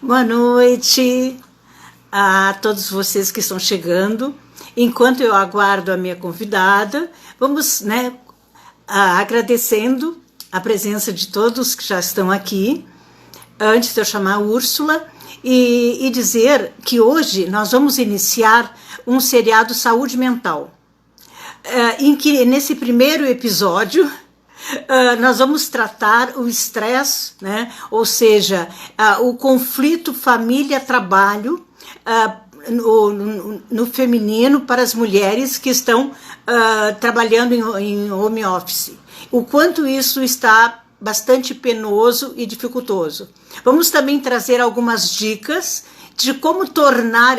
Boa noite a todos vocês que estão chegando. Enquanto eu aguardo a minha convidada, vamos, agradecendo a presença de todos que já estão aqui, antes de eu chamar a Úrsula, e dizer que hoje nós vamos iniciar um seriado Saúde Mental, em que nesse primeiro episódio nós vamos tratar o estresse, né? Ou seja, o conflito família-trabalho no feminino para as mulheres que estão trabalhando em home office. O quanto isso está bastante penoso e dificultoso. Vamos também trazer algumas dicas de como tornar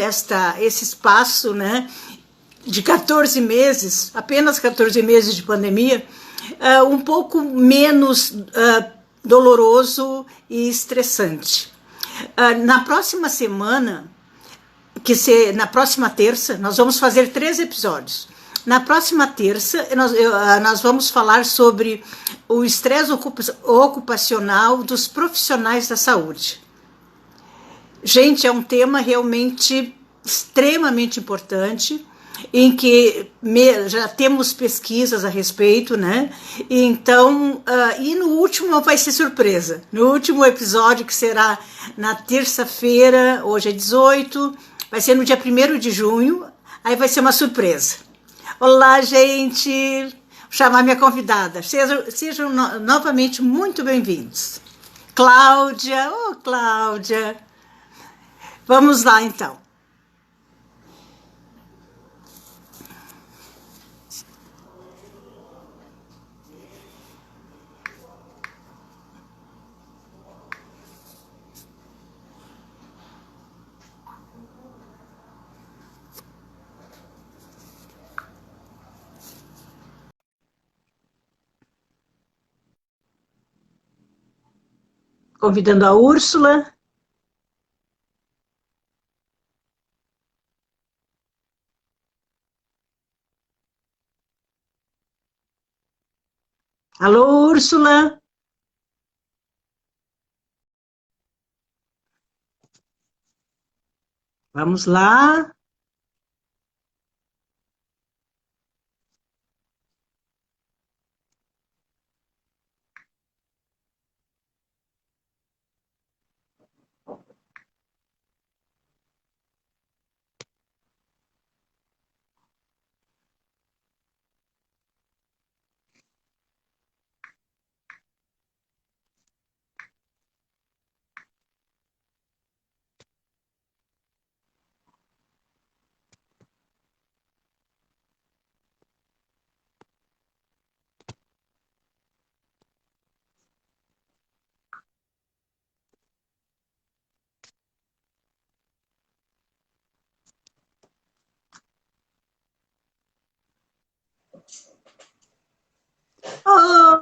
esse espaço, né, de 14 meses, apenas 14 meses de pandemia, um pouco menos doloroso e estressante. Na próxima semana, na próxima terça, nós vamos fazer 3 episódios. Na próxima terça, nós vamos falar sobre o estresse ocupacional dos profissionais da saúde. Gente, é um tema realmente extremamente importante, em que já temos pesquisas a respeito, né? Então, e no último vai ser surpresa. No último episódio, que será na terça-feira, hoje é 18, vai ser no dia 1º de junho, aí vai ser uma surpresa. Olá, gente! Vou chamar minha convidada. Sejam novamente muito bem-vindos. Cláudia, Cláudia. Vamos lá, então. Convidando a Úrsula. Alô, Úrsula? Vamos lá.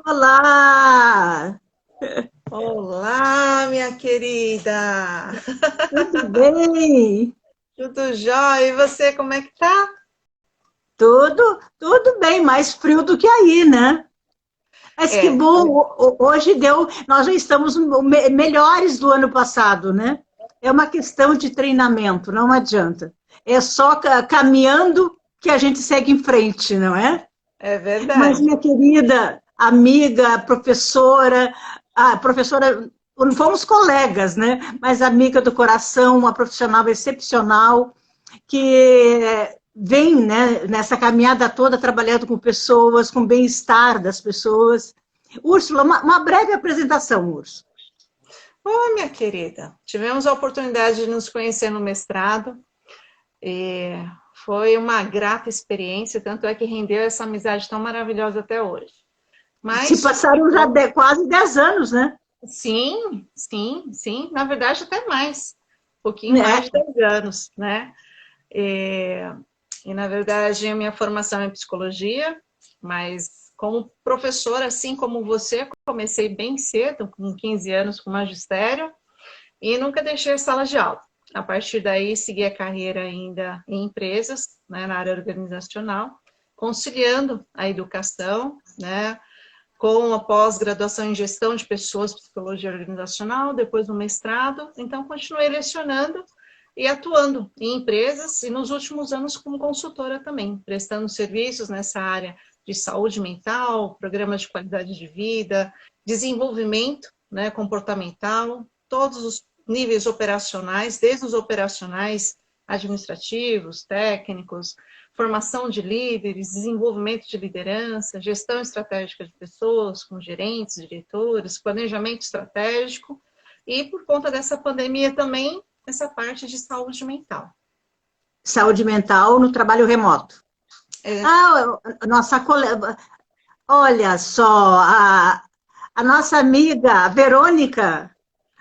Olá! Olá, minha querida! Tudo bem? Tudo jóia? E você, como é que tá? Tudo bem, mais frio do que aí, né? Mas que É, bom, hoje nós já estamos melhores do ano passado, né? É uma questão de treinamento, não adianta. É só caminhando que a gente segue em frente, não é? é Mas, verdade. minha querida amiga, professora, fomos colegas, né? Mas amiga do coração, uma profissional excepcional, que vem, né, nessa caminhada toda trabalhando com pessoas, com o bem-estar das pessoas. Úrsula, uma breve apresentação, Úrsula. Ô, minha querida, tivemos a oportunidade de nos conhecer no mestrado e foi uma grata experiência, tanto é que rendeu essa amizade tão maravilhosa até hoje. Se Mas passaram já quase 10 anos, né? sim, na verdade até mais, um pouquinho mais É. de 10 anos, né? E na verdade, a minha formação é em psicologia, mas como professora, assim como você, comecei bem cedo, com 15 anos, com magistério, e nunca deixei a sala de aula. A partir daí, segui a carreira ainda em empresas, né, na área organizacional, conciliando a educação, né, com a pós-graduação em gestão de pessoas, psicologia organizacional, depois o mestrado. Então, continuei lecionando e atuando em empresas e nos últimos anos como consultora também, prestando serviços nessa área de saúde mental, programas de qualidade de vida, desenvolvimento, né, comportamental, todos os níveis operacionais, desde os operacionais administrativos, técnicos, formação de líderes, desenvolvimento de liderança, gestão estratégica de pessoas, com gerentes, diretores, planejamento estratégico, e por conta dessa pandemia também, essa parte de saúde mental. Saúde mental no trabalho remoto. Nossa colega, olha só, a nossa amiga a Verônica,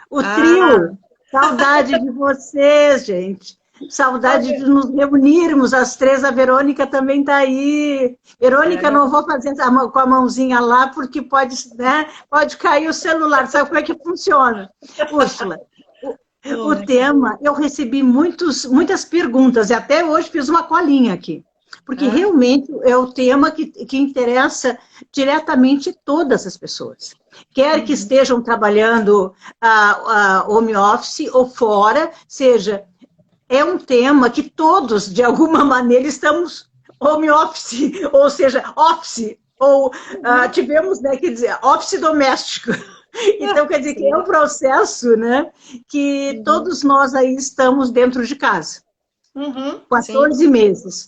o trio, saudade de vocês, gente. Saudade de nos reunirmos, as três, a Verônica também está aí. Verônica, não vou fazer com a mãozinha lá, porque pode, né, pode cair o celular, sabe como é que funciona? Úrsula, o tema, eu recebi muitas perguntas, e até hoje fiz uma colinha aqui, porque realmente é o tema que interessa diretamente todas as pessoas. Quer que estejam trabalhando home office ou fora, seja... É um tema que todos, de alguma maneira, estamos home office, ou seja, office, ou tivemos, né, quer dizer, office doméstico. Então, quer dizer, que é um processo, né, que todos nós aí estamos dentro de casa. 14 meses.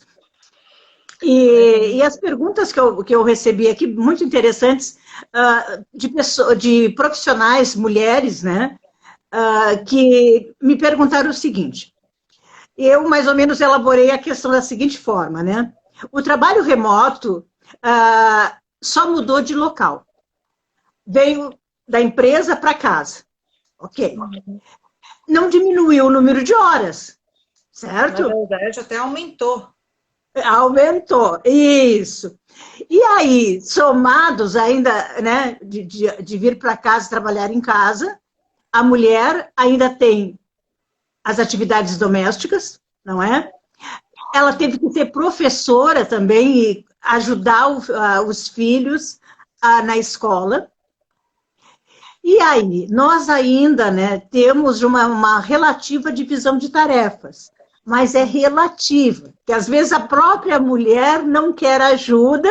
E as perguntas que eu recebi aqui, muito interessantes, de profissionais, mulheres, né, que me perguntaram o seguinte: eu, mais ou menos, elaborei a questão da seguinte forma, né? O trabalho remoto só mudou de local. Veio da empresa para casa. Ok. Não diminuiu o número de horas, certo? Na verdade, até aumentou. Aumentou, isso. E aí, somados ainda, né, de vir para casa, trabalhar em casa, a mulher ainda tem as atividades domésticas, não é? Ela teve que ser professora também e ajudar os filhos na escola. E aí, nós ainda, né, temos uma relativa divisão de tarefas, mas é relativa, que às vezes a própria mulher não quer ajuda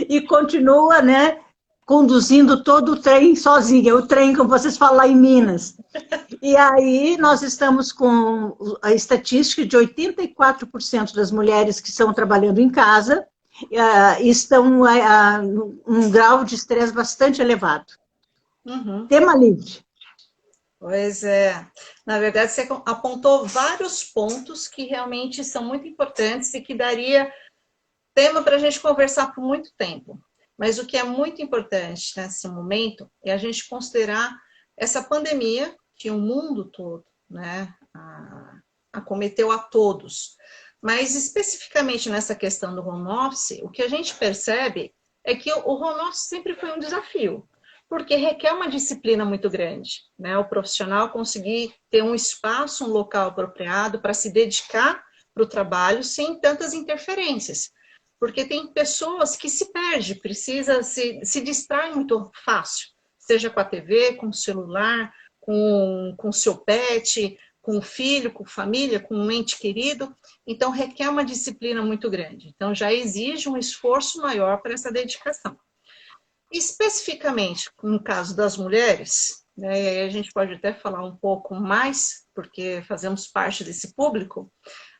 e continua, né, conduzindo todo o trem sozinha, o trem, como vocês falam lá em Minas. E aí nós estamos com a estatística de 84% das mulheres que estão trabalhando em casa estão num grau de estresse bastante elevado. Tema livre. Pois é. Na verdade, você apontou vários pontos que realmente são muito importantes e que daria tema para a gente conversar por muito tempo. Mas o que é muito importante nesse momento é a gente considerar essa pandemia que o mundo todo, né, acometeu a todos. Mas especificamente nessa questão do home office, o que a gente percebe é que o home office sempre foi um desafio, porque requer uma disciplina muito grande, né? O profissional conseguir ter um espaço, um local apropriado para se dedicar para o trabalho sem tantas interferências. Porque tem pessoas que se perdem, se distraem muito fácil, seja com a TV, com o celular, com o seu pet, com o filho, com família, com um ente querido. Então, requer uma disciplina muito grande. Então, já exige um esforço maior para essa dedicação. Especificamente, no caso das mulheres, né, e aí a gente pode até falar um pouco mais, porque fazemos parte desse público,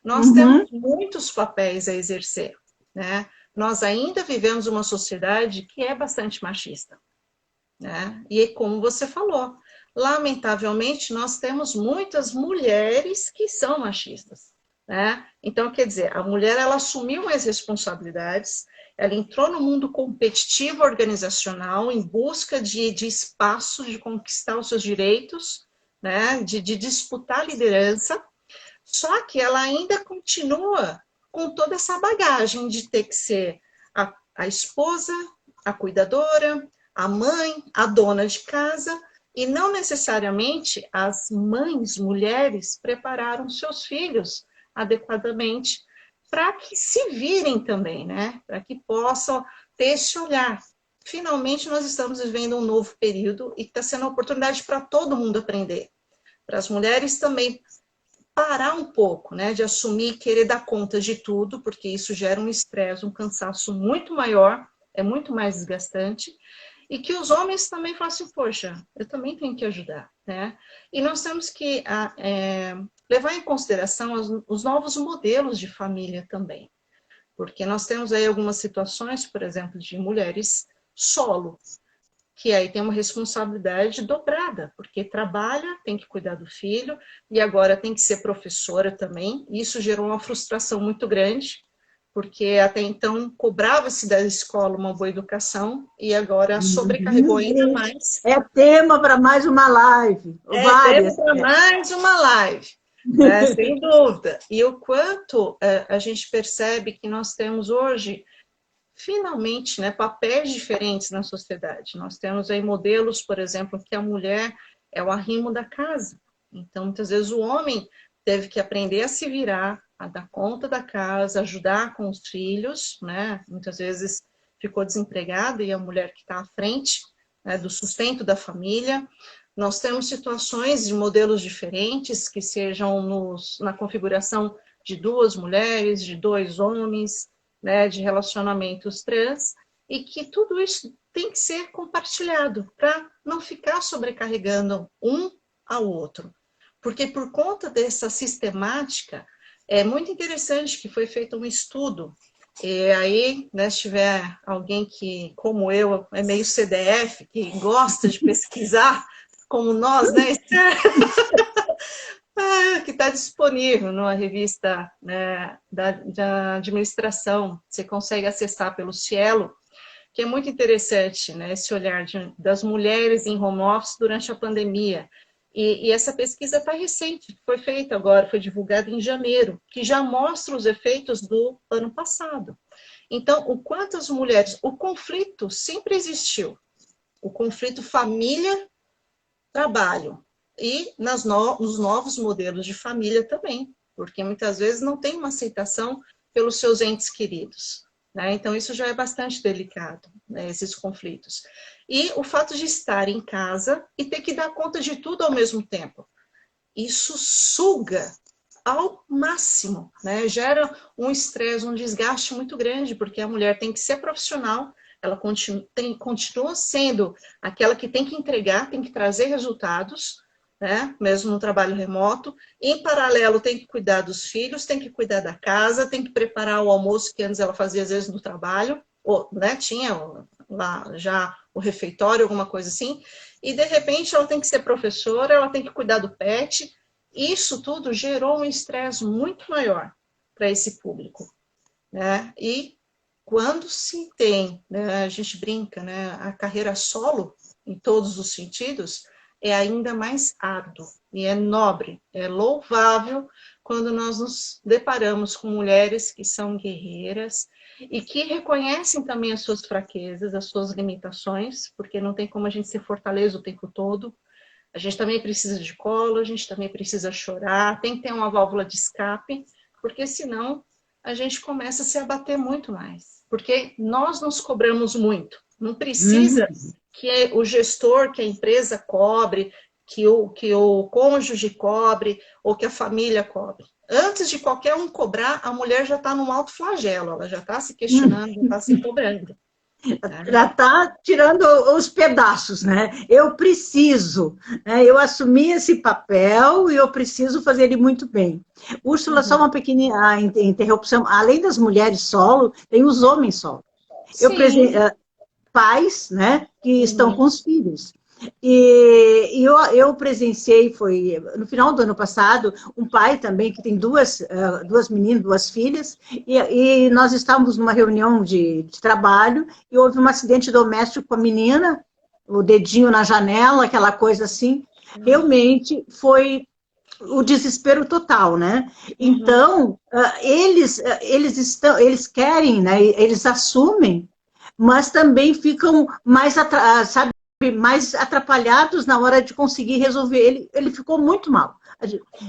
nós temos muitos papéis a exercer. Né? Nós ainda vivemos uma sociedade que é bastante machista. Né? E como você falou, lamentavelmente nós temos muitas mulheres que são machistas. Né? Então, quer dizer, a mulher ela assumiu mais responsabilidades, ela entrou no mundo competitivo organizacional em busca de espaço, de conquistar os seus direitos, né? de disputar a liderança, só que ela ainda continua com toda essa bagagem de ter que ser a esposa, a cuidadora, a mãe, a dona de casa, e não necessariamente as mães, mulheres, prepararam seus filhos adequadamente para que se virem também, né? Para que possam ter esse olhar finalmente nós estamos vivendo um novo período e está sendo uma oportunidade para todo mundo aprender. Para as mulheres também parar um pouco, né, de assumir e querer dar conta de tudo, porque isso gera um estresse, um cansaço muito maior, é muito mais desgastante, e que os homens também façam assim, poxa, eu também tenho que ajudar, né? E nós temos que levar em consideração os novos modelos de família também, porque nós temos aí algumas situações, por exemplo, de mulheres solo, que aí tem uma responsabilidade dobrada, porque trabalha, tem que cuidar do filho, e agora tem que ser professora também. Isso gerou uma frustração muito grande, porque até então cobrava-se da escola uma boa educação, e agora sobrecarregou ainda mais. É tema para mais uma live. Tema para mais uma live, né? Sem dúvida. E o quanto a gente percebe que nós temos hoje finalmente, né, papéis diferentes na sociedade. Nós temos aí modelos, por exemplo, que a mulher é o arrimo da casa. Então, muitas vezes o homem teve que aprender a se virar, a dar conta da casa, ajudar com os filhos, né? Muitas vezes ficou desempregada e a mulher que está à frente, né, do sustento da família. Nós temos situações de modelos diferentes, que sejam na configuração de 2 mulheres, de 2 homens, né, de relacionamentos trans, e que tudo isso tem que ser compartilhado para não ficar sobrecarregando um ao outro. Porque por conta dessa sistemática, é muito interessante que foi feito um estudo, e aí, né, se tiver alguém que, como eu, é meio CDF, que gosta de pesquisar, como nós, né, que está disponível numa revista, né, da administração, você consegue acessar pelo Cielo, que é muito interessante, né, esse olhar das mulheres em home office durante a pandemia. E essa pesquisa está recente, foi feita agora, foi divulgada em janeiro, que já mostra os efeitos do ano passado. Então, o quanto as mulheres... O conflito sempre existiu. O conflito família-trabalho. E nos novos modelos de família também, porque muitas vezes não tem uma aceitação pelos seus entes queridos, né? Então isso já é bastante delicado, né, esses conflitos. E o fato de estar em casa e ter que dar conta de tudo ao mesmo tempo, isso suga ao máximo, né? Gera um estresse, um desgaste muito grande, porque a mulher tem que ser profissional, ela continua sendo aquela que tem que entregar, tem que trazer resultados, né? Mesmo no trabalho remoto. Em paralelo, tem que cuidar dos filhos, tem que cuidar da casa, tem que preparar o almoço, que antes ela fazia às vezes no trabalho, ou, né, tinha lá já o refeitório, alguma coisa assim, e de repente ela tem que ser professora, ela tem que cuidar do pet. Isso tudo gerou um estresse muito maior para esse público, né? E quando se tem, né, a gente brinca, né, a carreira solo, em todos os sentidos, é ainda mais árduo e é nobre, é louvável quando nós nos deparamos com mulheres que são guerreiras e que reconhecem também as suas fraquezas, as suas limitações, porque não tem como a gente ser fortaleza o tempo todo. A gente também precisa de colo, a gente também precisa chorar, tem que ter uma válvula de escape, porque senão a gente começa a se abater muito mais. Porque nós nos cobramos muito. Não precisa que o gestor, que a empresa cobre, que o cônjuge cobre, ou que a família cobre. Antes de qualquer um cobrar, a mulher já está num alto flagelo, ela já está se questionando, já está se cobrando. Já está tirando os pedaços, né? Eu preciso, né? Eu assumi esse papel e eu preciso fazer ele muito bem. Úrsula, só uma pequena interrupção. Além das mulheres solo, tem os homens solo. Pais, né, que estão com os filhos. E eu presenciei, foi no final do ano passado, um pai também que tem duas meninas, 2 filhas, e nós estávamos numa reunião de trabalho e houve um acidente doméstico com a menina, o dedinho na janela, aquela coisa assim. Realmente foi o desespero total, né? Então, eles querem, né, eles assumem, mas também ficam mais atrás, sabe? mais atrapalhados na hora de conseguir resolver. Ele ficou muito mal.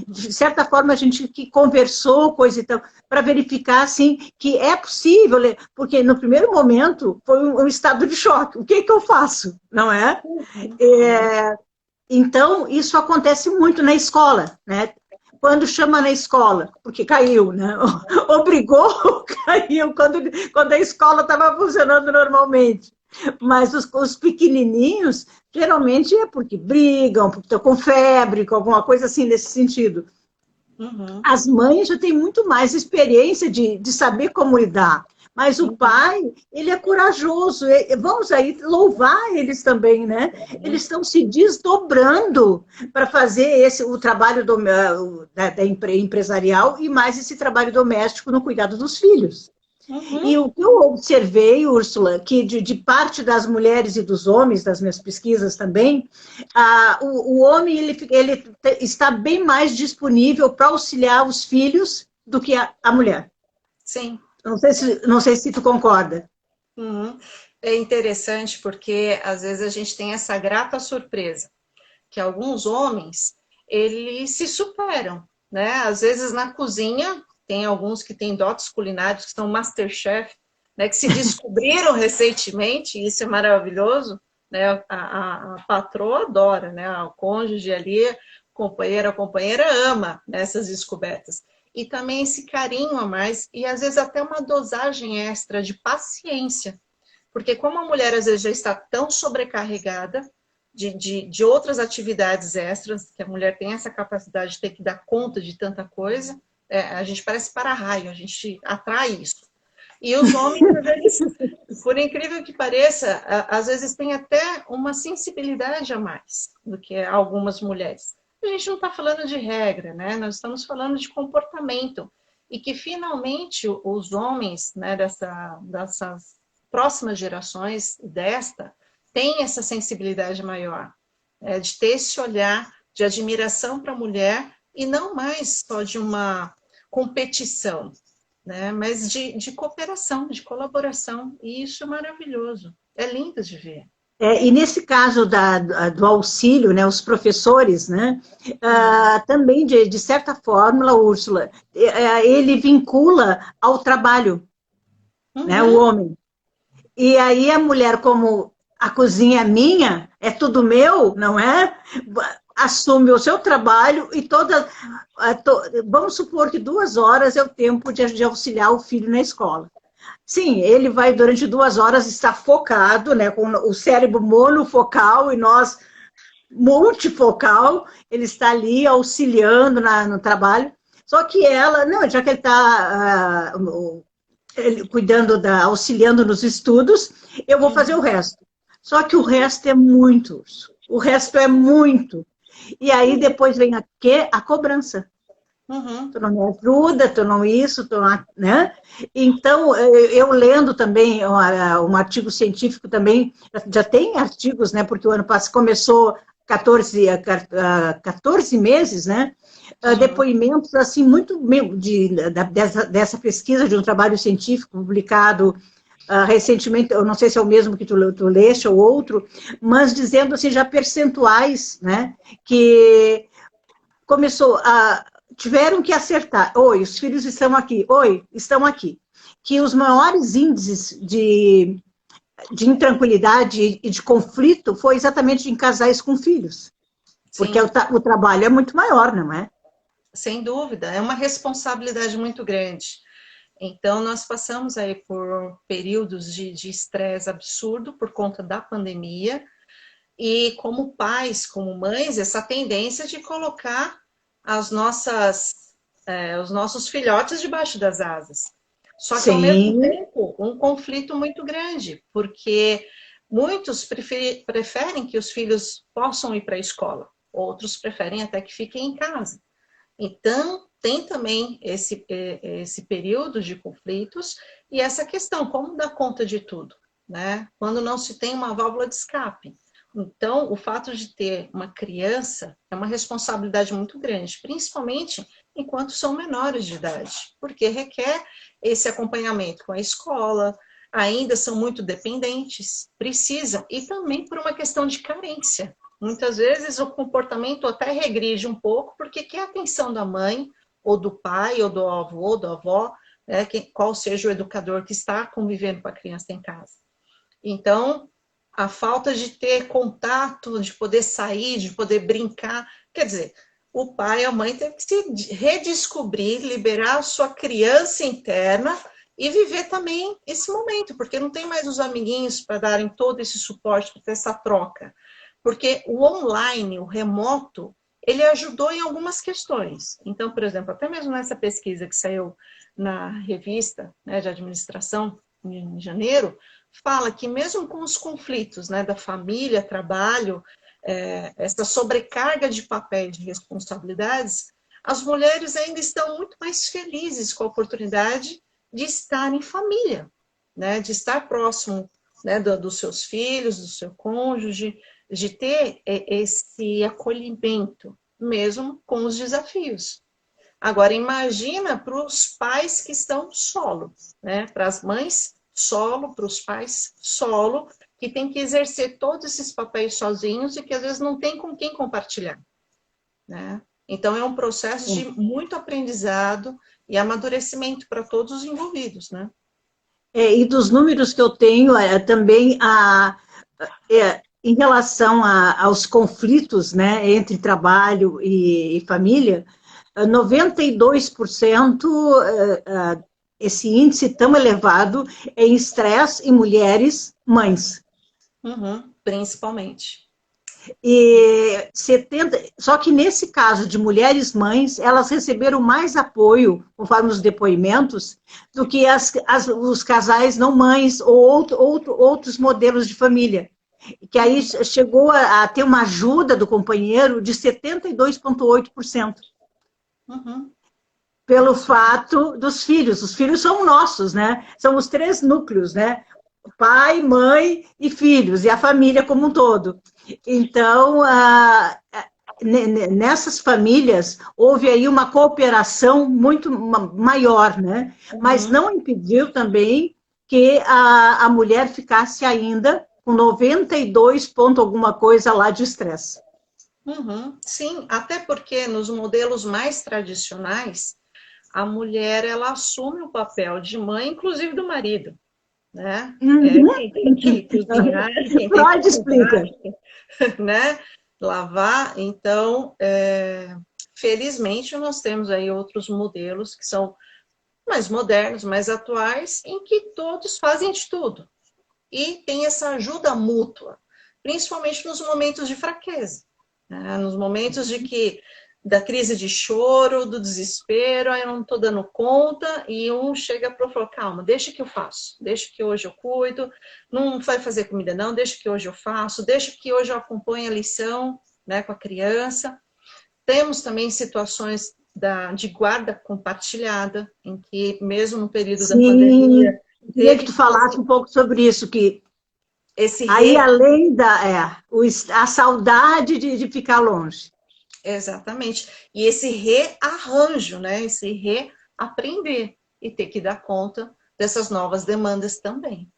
De certa forma, a gente que conversou, coisa e tal, para verificar, assim, que é possível, porque no primeiro momento foi um estado de choque. O que que eu faço? Não é? Então, isso acontece muito na escola, né? Quando chama na escola, porque caiu, né? Obrigou, caiu, quando a escola estava funcionando normalmente. Mas os pequenininhos, geralmente é porque brigam, porque estão com febre, com alguma coisa assim nesse sentido. Uhum. As mães já têm muito mais experiência de saber como lidar. Mas o pai, ele é corajoso. Vamos aí louvar eles também, né? Eles estão se desdobrando para fazer o trabalho da empresarial e mais esse trabalho doméstico no cuidado dos filhos. E o que eu observei, Úrsula, que de parte das mulheres e dos homens, das minhas pesquisas também, o homem ele está bem mais disponível para auxiliar os filhos do que a mulher. Sim. Não sei se tu concorda. Uhum. É interessante porque às vezes a gente tem essa grata surpresa que alguns homens eles se superam, né? Às vezes na cozinha tem alguns que têm dotes culinários que são masterchef, né? Que se descobriram recentemente, e isso é maravilhoso, né? A patroa adora, né? O cônjuge ali, a companheira ama nessas descobertas. E também esse carinho a mais, e às vezes até uma dosagem extra de paciência. Porque como a mulher às vezes já está tão sobrecarregada de outras atividades extras, que a mulher tem essa capacidade de ter que dar conta de tanta coisa, a gente parece para-raio, a gente atrai isso. E os homens, às vezes, por incrível que pareça, às vezes tem até uma sensibilidade a mais do que algumas mulheres. A gente não está falando de regra, né? Nós estamos falando de comportamento. E que, finalmente, os homens, né, dessas próximas gerações, têm essa sensibilidade maior, de ter esse olhar de admiração para a mulher e não mais só de uma competição, né, mas de cooperação, de colaboração. E isso é maravilhoso. É lindo de ver. E nesse caso do auxílio, né, os professores, né, também, de certa forma, Úrsula, ele vincula ao trabalho, né, o homem. E aí a mulher, como a cozinha é minha, é tudo meu, não é? Assume o seu trabalho e vamos supor que 2 horas é o tempo de auxiliar o filho na escola. Sim, ele vai durante 2 horas estar focado, né, com o cérebro monofocal e nós multifocal, ele está ali auxiliando no trabalho. Só que ela, não, já que ele está cuidando auxiliando nos estudos, eu vou fazer o resto. Só que o resto é muito. O resto é muito. E aí depois vem a cobrança. Tu não me ajuda, tu não isso, tu não, né? Então, eu lendo também um artigo científico também, já tem artigos, né? Porque o ano passado começou 14 meses, né? Depoimentos, assim, muito dessa pesquisa de um trabalho científico publicado recentemente, eu não sei se é o mesmo que tu leste ou outro, mas dizendo, assim, já percentuais, né? Que tiveram que acertar. Oi, os filhos estão aqui. Oi, estão aqui. Que os maiores índices de intranquilidade e de conflito foi exatamente em casais com filhos. Sim. Porque o trabalho é muito maior, não é? Sem dúvida, é uma responsabilidade muito grande. Então, nós passamos aí por períodos de estresse absurdo por conta da pandemia, e como pais, como mães, essa tendência de colocar os nossos filhotes debaixo das asas. Só que, Sim. ao mesmo tempo, um conflito muito grande, porque muitos preferem que os filhos possam ir para a escola, outros preferem até que fiquem em casa. Então, tem também esse período de conflitos e essa questão, como dar conta de tudo, né? Quando não se tem uma válvula de escape. Então, o fato de ter uma criança é uma responsabilidade muito grande, principalmente enquanto são menores de idade, porque requer esse acompanhamento com a escola, ainda são muito dependentes, precisam, e também por uma questão de carência. Muitas vezes o comportamento até regride um pouco, porque quer a atenção da mãe, ou do pai, ou do avô, ou da avó, né, qual seja o educador que está convivendo com a criança em casa. Então, a falta de ter contato, de poder sair, de poder brincar, quer dizer, o pai e a mãe têm que se redescobrir, liberar a sua criança interna e viver também esse momento, porque não tem mais os amiguinhos para darem todo esse suporte, para ter essa troca. Porque o online, o remoto, ele ajudou em algumas questões. Então, por exemplo, até mesmo nessa pesquisa que saiu na revista, né, de administração, em janeiro, fala que mesmo com os conflitos, né, da família, trabalho, essa sobrecarga de papéis, de responsabilidades, as mulheres ainda estão muito mais felizes com a oportunidade de estar em família, né, de estar próximo, né, dos seus filhos, do seu cônjuge, de ter esse acolhimento, mesmo com os desafios. Agora, imagina para os pais que estão solo, né, para as mães solo, para os pais solo, que tem que exercer todos esses papéis sozinhos e que às vezes não tem com quem compartilhar, né? Então é um processo de muito aprendizado e amadurecimento para todos os envolvidos, né? E dos números que eu tenho, também em relação aos conflitos, né, entre trabalho e família, 92% esse índice tão elevado é em estresse em mulheres mães. Uhum, principalmente. E 70, só que nesse caso de mulheres mães, elas receberam mais apoio, conforme os depoimentos, do que os casais não mães ou outros modelos de família. Que aí chegou a ter uma ajuda do companheiro de 72,8%. Uhum. Pelo fato dos filhos. Os filhos são nossos, né? São os 3 núcleos, né? Pai, mãe e filhos, e a família como um todo. Então, nessas famílias, houve aí uma cooperação muito maior, né? Mas não impediu também que a mulher ficasse ainda com 92 ponto alguma coisa lá de estresse. Uhum. Sim, até porque nos modelos mais tradicionais, a mulher ela assume o papel de mãe, inclusive do marido, né? Quem tem que cozinhar, quem tem que Freud explica. né? Lavar. Então, felizmente, nós temos aí outros modelos que são mais modernos, mais atuais, em que todos fazem de tudo. E tem essa ajuda mútua, principalmente nos momentos de fraqueza, né? Nos momentos de que da crise de choro, do desespero, aí eu não estou dando conta, e um chega para falar, calma, deixa que eu faço, deixa que hoje eu cuido, não vai fazer comida não, deixa que hoje eu faço, deixa que hoje eu acompanhe a lição, né, com a criança. Temos também situações de guarda compartilhada, em que mesmo no período da pandemia, Queria que tu falasse um pouco sobre isso, que aí além a saudade de ficar longe. Exatamente. E esse rearranjo, né? Esse reaprender e ter que dar conta dessas novas demandas também.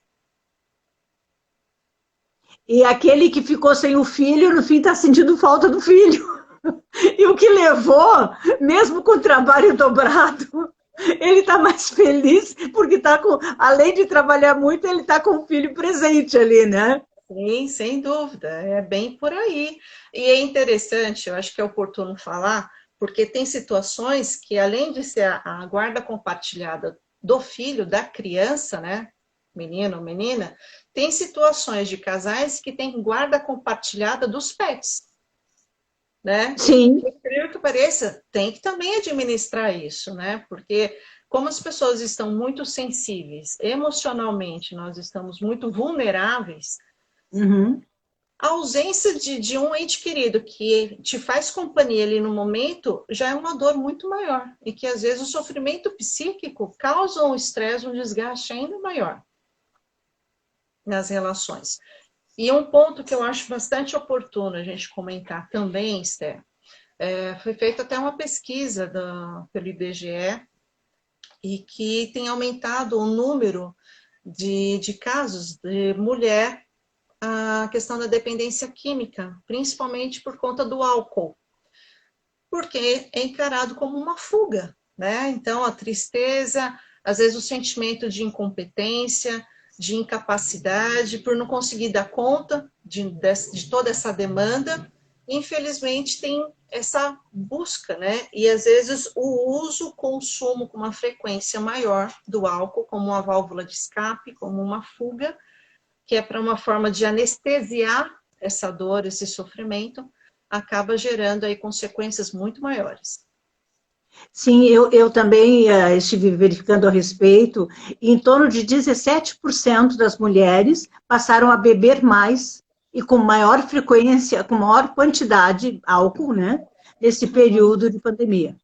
E aquele que ficou sem o filho, no fim está sentindo falta do filho. E o que levou, mesmo com o trabalho dobrado, ele está mais feliz porque está com, além de trabalhar muito, ele está com o filho presente ali, né? Sim, sem dúvida, é bem por aí. E é interessante, eu acho que é oportuno falar, porque tem situações que, além de ser a guarda compartilhada do filho, da criança, né, menino ou menina, tem situações de casais que têm guarda compartilhada dos pets, né? Sim. Por incrível que pareça, tem que também administrar isso, né? Porque como as pessoas estão muito sensíveis, emocionalmente, nós estamos muito vulneráveis. Uhum. A ausência de um ente querido que te faz companhia ali no momento já é uma dor muito maior. E que às vezes o sofrimento psíquico causa um estresse, um desgaste ainda maior nas relações. E um ponto que eu acho bastante oportuno a gente comentar também, Esther, foi feita até uma pesquisa pelo IBGE e que tem aumentado o número de casos de mulher, a questão da dependência química, principalmente por conta do álcool, porque é encarado como uma fuga, né? Então, a tristeza, às vezes o sentimento de incompetência, de incapacidade, por não conseguir dar conta de toda essa demanda, infelizmente tem essa busca, né? E às vezes o uso, o consumo com uma frequência maior do álcool, como uma válvula de escape, como uma fuga, que é para uma forma de anestesiar essa dor, esse sofrimento, acaba gerando aí consequências muito maiores. Sim, eu também estive verificando a respeito, e em torno de 17% das mulheres passaram a beber mais e com maior frequência, com maior quantidade álcool, né, nesse período de pandemia.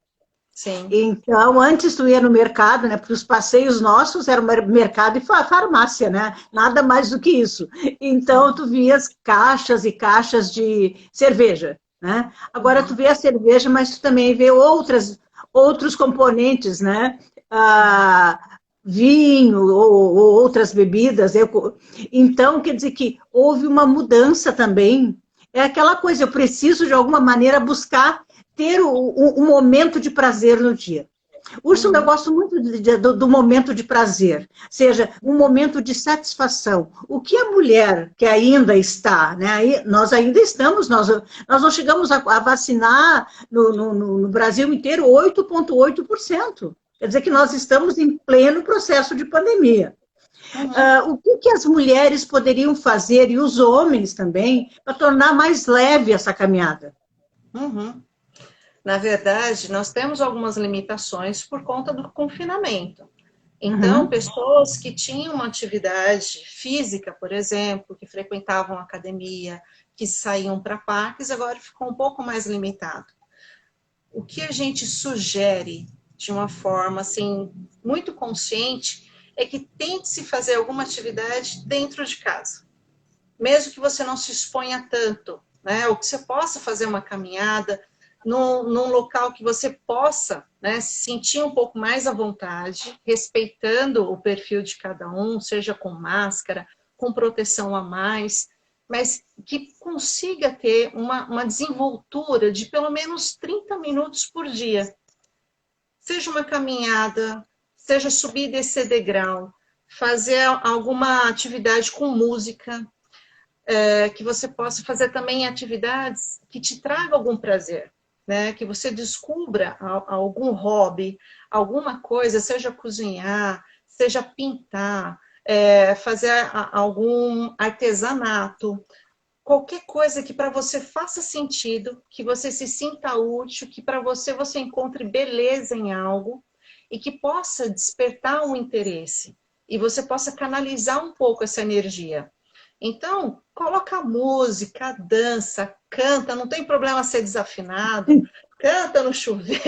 Sim. Então, antes tu ia no mercado, né, porque os passeios nossos eram mercado e farmácia, né, nada mais do que isso. Então, tu vias caixas e caixas de cerveja, né. Agora tu vê a cerveja, mas tu também vê outros componentes, né, vinho ou outras bebidas. Então, quer dizer que houve uma mudança também. É aquela coisa, eu preciso de alguma maneira buscar ter um momento de prazer no dia. Úrsula, eu gosto muito do momento de prazer, seja um momento de satisfação. O que a mulher que ainda está, né, nós ainda estamos, nós não chegamos a vacinar no Brasil inteiro 8,8%. Quer dizer que nós estamos em pleno processo de pandemia. O que as mulheres poderiam fazer, e os homens também, para tornar mais leve essa caminhada? Uhum. Na verdade, nós temos algumas limitações por conta do confinamento. Então, pessoas que tinham uma atividade física, por exemplo, que frequentavam academia, que saíam para parques, agora ficou um pouco mais limitado. O que a gente sugere de uma forma assim muito consciente é que tente se fazer alguma atividade dentro de casa, mesmo que você não se exponha tanto, né? Ou que você possa fazer uma caminhada num local que você possa, né, se sentir um pouco mais à vontade, respeitando o perfil de cada um, seja com máscara, com proteção a mais, mas que consiga ter uma desenvoltura de pelo menos 30 minutos por dia. Seja uma caminhada, seja subir e descer degrau, fazer alguma atividade com música, que você possa fazer também atividades que te tragam algum prazer, né? Que você descubra algum hobby, alguma coisa, seja cozinhar, seja pintar, fazer algum artesanato, qualquer coisa que para você faça sentido, que você se sinta útil, que para você encontre beleza em algo e que possa despertar um interesse e você possa canalizar um pouco essa energia. Então, coloca música, dança, canta, não tem problema ser desafinado, canta no chuveiro,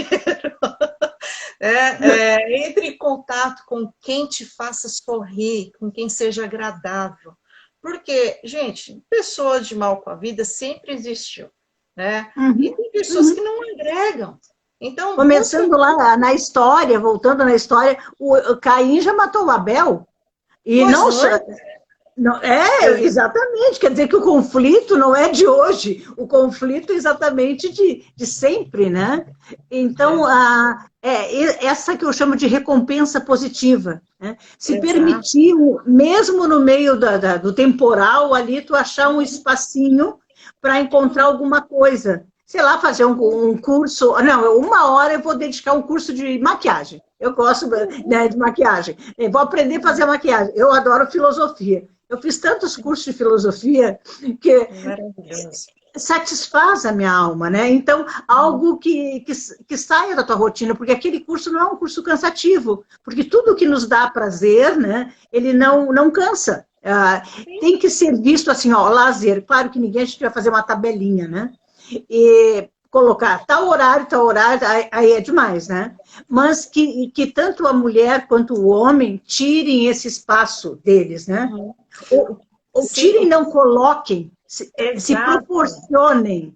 entre em contato com quem te faça sorrir, com quem seja agradável. Porque, gente, pessoa de mal com a vida sempre existiu, né? E tem pessoas que não agregam. Então, começando lá na história, voltando na história, o Caim já matou o Abel. E pois não não só. é? Não, exatamente. Quer dizer que o conflito não é de hoje, o conflito é exatamente de sempre, né? Então, essa que eu chamo de recompensa positiva. Né? Se permitir, mesmo no meio do temporal, ali, tu achar um espacinho para encontrar alguma coisa. Sei lá, fazer um curso. Não, 1 hora eu vou dedicar um curso de maquiagem. Eu gosto, né, de maquiagem. Eu vou aprender a fazer maquiagem. Eu adoro filosofia. Eu fiz tantos cursos de filosofia que satisfaz a minha alma, né? Então, algo que saia da tua rotina, porque aquele curso não é um curso cansativo, porque tudo que nos dá prazer, né, ele não cansa. Tem que ser visto assim, ó, lazer. Claro que ninguém a gente vai fazer uma tabelinha, né? E colocar tal horário, aí é demais, né? Mas que tanto a mulher quanto o homem tirem esse espaço deles, né? Ou tirem, não coloquem, se proporcionem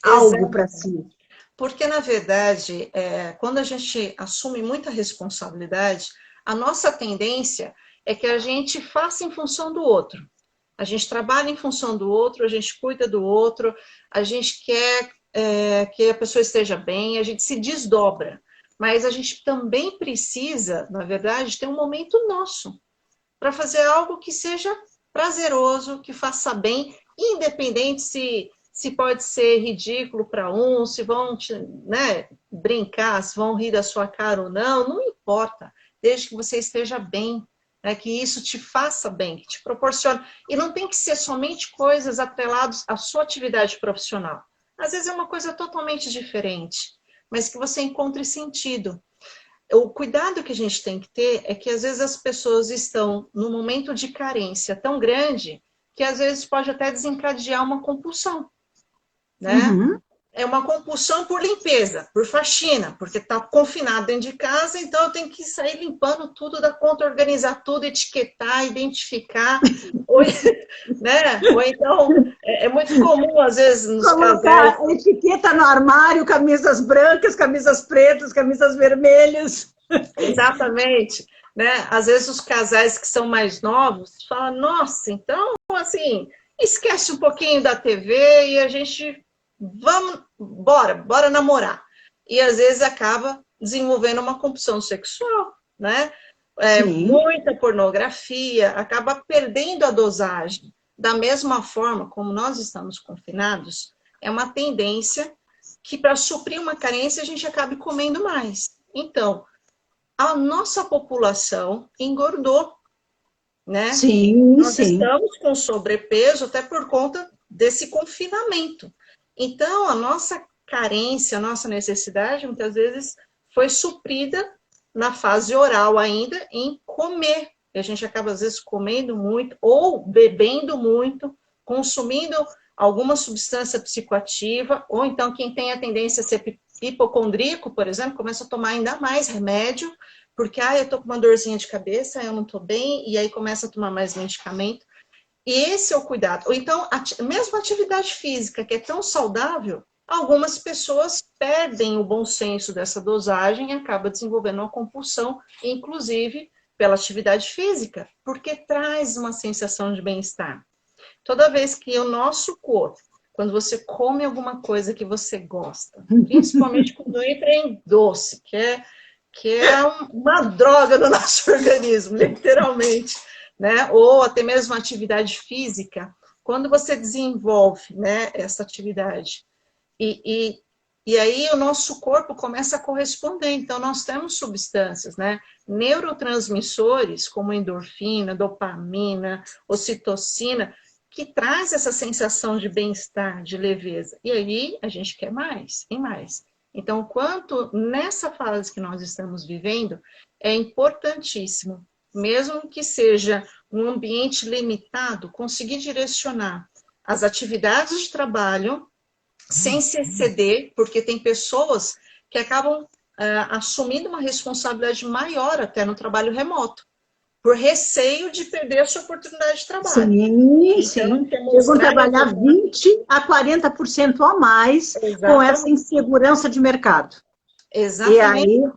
algo para si. Porque, na verdade, quando a gente assume muita responsabilidade, a nossa tendência é que a gente faça em função do outro. A gente trabalha em função do outro, a gente cuida do outro, a gente quer que a pessoa esteja bem, a gente se desdobra. Mas a gente também precisa, na verdade, ter um momento nosso para fazer algo que seja prazeroso, que faça bem, independente se pode ser ridículo para um, se vão né, brincar, se vão rir da sua cara ou não, não importa, desde que você esteja bem, né, que isso te faça bem, que te proporcione. E não tem que ser somente coisas atreladas à sua atividade profissional. Às vezes é uma coisa totalmente diferente, mas que você encontre sentido. O cuidado que a gente tem que ter é que às vezes as pessoas estão num momento de carência tão grande que às vezes pode até desencadear uma compulsão, né? Uhum. É uma compulsão por limpeza, por faxina, porque está confinado dentro de casa, então eu tenho que sair limpando tudo da conta, organizar tudo, etiquetar, identificar, ou, né? Ou então, é muito comum, às vezes, nos casais... Colocar etiqueta no armário, camisas brancas, camisas pretas, camisas vermelhas. Exatamente, né? Às vezes os casais que são mais novos falam, nossa, então, assim, esquece um pouquinho da TV e a gente... bora namorar. E às vezes acaba desenvolvendo uma compulsão sexual, né? Muita pornografia, acaba perdendo a dosagem. Da mesma forma como nós estamos confinados, é uma tendência que para suprir uma carência a gente acabe comendo mais. Então, a nossa população engordou, né? Nós estamos com sobrepeso até por conta desse confinamento. Então, a nossa carência, a nossa necessidade, muitas vezes, foi suprida na fase oral ainda, em comer. E a gente acaba, às vezes, comendo muito, ou bebendo muito, consumindo alguma substância psicoativa, ou então quem tem a tendência a ser hipocondríaco, por exemplo, começa a tomar ainda mais remédio, porque, eu tô com uma dorzinha de cabeça, eu não tô bem, e aí começa a tomar mais medicamento. E esse é o cuidado. Ou então, mesmo a atividade física, que é tão saudável, algumas pessoas perdem o bom senso dessa dosagem e acabam desenvolvendo uma compulsão, inclusive pela atividade física, porque traz uma sensação de bem-estar. Toda vez que o nosso corpo, quando você come alguma coisa que você gosta, principalmente quando entra em doce, que é uma droga no nosso organismo, literalmente, né? Ou até mesmo atividade física, quando você desenvolve, né, essa atividade, e aí o nosso corpo começa a corresponder. Então, nós temos substâncias, né, neurotransmissores, como endorfina, dopamina, ocitocina, que traz essa sensação de bem-estar, de leveza. E aí a gente quer mais e mais. Então, quanto nessa fase que nós estamos vivendo, é importantíssimo, mesmo que seja um ambiente limitado, conseguir direcionar as atividades de trabalho sem se exceder, porque tem pessoas que acabam assumindo uma responsabilidade maior até no trabalho remoto, por receio de perder a sua oportunidade de trabalho. Sim. Chegam a trabalhar 20% a 40% a mais. Exatamente. Com essa insegurança de mercado. Exatamente.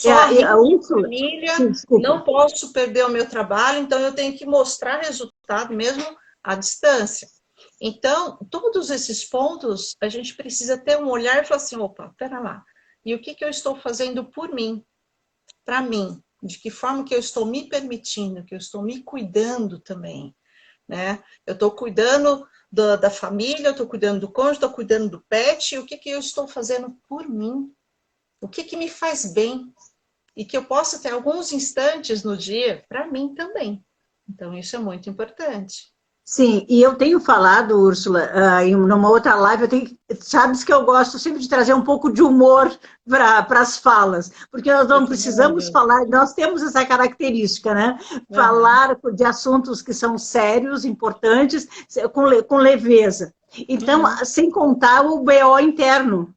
E aí, família, não posso perder o meu trabalho, então eu tenho que mostrar resultado mesmo à distância. Então, todos esses pontos, a gente precisa ter um olhar e falar assim, opa, pera lá, e o que eu estou fazendo por mim, para mim? De que forma que eu estou me permitindo, que eu estou me cuidando também, né? Eu estou cuidando da família, eu estou cuidando do cônjuge, estou cuidando do pet, e o que eu estou fazendo por mim? O que me faz bem? E que eu possa ter alguns instantes no dia para mim também. Então, isso é muito importante. Sim, e eu tenho falado, Úrsula, em uma outra live, sabes que eu gosto sempre de trazer um pouco de humor para as falas, porque nós não precisamos falar, nós temos essa característica, né? Falar de assuntos que são sérios, importantes, com leveza. Então, sem contar o BO interno,